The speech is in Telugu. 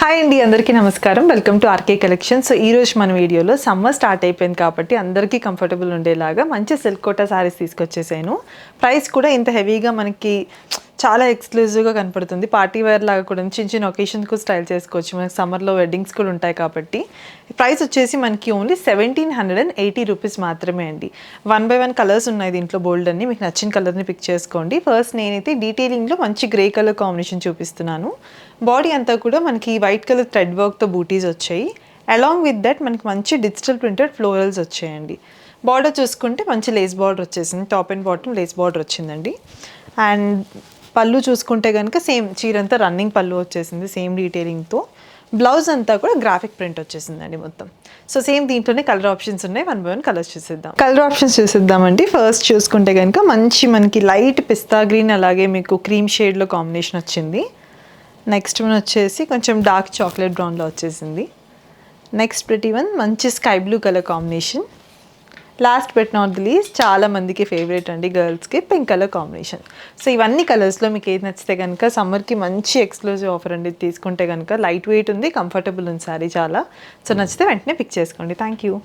హాయ్ అండి, అందరికీ నమస్కారం. Welcome to RK collection. So ఈరోజు మన వీడియోలో సమ్మర్ స్టార్ట్ అయిపోయింది కాబట్టి అందరికీ కంఫర్టబుల్ ఉండేలాగా మంచి సిల్క్ కోటా శారీస్ తీసుకొచ్చేసాను. ప్రైస్ కూడా ఇంత హెవీగా మనకి చాలా ఎక్స్క్లూజివ్గా కనపడుతుంది. పార్టీ వేర్ లాగా కూడా చిన్న చిన్న ఒకేషన్స్కు స్టైల్ చేసుకోవచ్చు. మనకి సమ్మర్లో వెడ్డింగ్స్ కూడా ఉంటాయి కాబట్టి ప్రైస్ వచ్చేసి మనకి ఓన్లీ 1780 రూపీస్ మాత్రమే అండి. 1 by 1 కలర్స్ ఉన్నాయి దీంట్లో, బోల్డ్ అన్ని. మీకు నచ్చిన కలర్ని పిక్ చేసుకోండి. ఫస్ట్ నేనైతే డీటెయిలింగ్లో మంచి గ్రే కలర్ కాంబినేషన్ చూపిస్తున్నాను. బాడీ అంతా కూడా మనకి వైట్ కలర్ థ్రెడ్ వర్క్తో బూటీస్ వచ్చాయి. అలాంగ్ విత్ దట్ మనకి మంచి డిజిటల్ ప్రింటెడ్ ఫ్లోరల్స్ వచ్చాయండి. బార్డర్ చూసుకుంటే మంచి లేస్ బార్డర్ వచ్చేసింది. Top and bottom lace border వచ్చిందండి. అండ్ పళ్ళు చూసుకుంటే కనుక సేమ్ చీరంతా రన్నింగ్ పళ్ళు వచ్చేసింది సేమ్ డీటెయిలింగ్తో. బ్లౌజ్ అంతా కూడా గ్రాఫిక్ ప్రింట్ వచ్చేసిందండి మొత్తం. సో సేమ్ దీంట్లోనే కలర్ ఆప్షన్స్ ఉన్నాయి. 1 by 1 కలర్స్ చూసేద్దాం. కలర్ ఆప్షన్స్ చూసేద్దామండి. ఫస్ట్ చూసుకుంటే కనుక మంచి మనకి లైట్ పిస్తా గ్రీన్, అలాగే మీకు క్రీమ్ షేడ్లో కాంబినేషన్ వచ్చింది. నెక్స్ట్ వన్ వచ్చేసి కొంచెం డార్క్ చాక్లెట్ బ్రౌన్లో వచ్చేసింది. నెక్స్ట్ ప్రతి వన్ మంచి sky blue colour combination. Last but not the least చాలా మందికి ఫేవరెట్ అండి, గర్ల్స్కి పింక్ కలర్ కాంబినేషన్. సో ఇవన్నీ కలర్స్లో మీకు ఏది నచ్చితే కనుక సమ్మర్కి మంచి ఎక్స్క్లూజివ్ ఆఫర్ అండి. తీసుకుంటే కనుక లైట్ వెయిట్ ఉంది, కంఫర్టబుల్ ఉంది సారీ చాలా. సో నచ్చితే వెంటనే పిక్ చేసుకోండి. Thank you.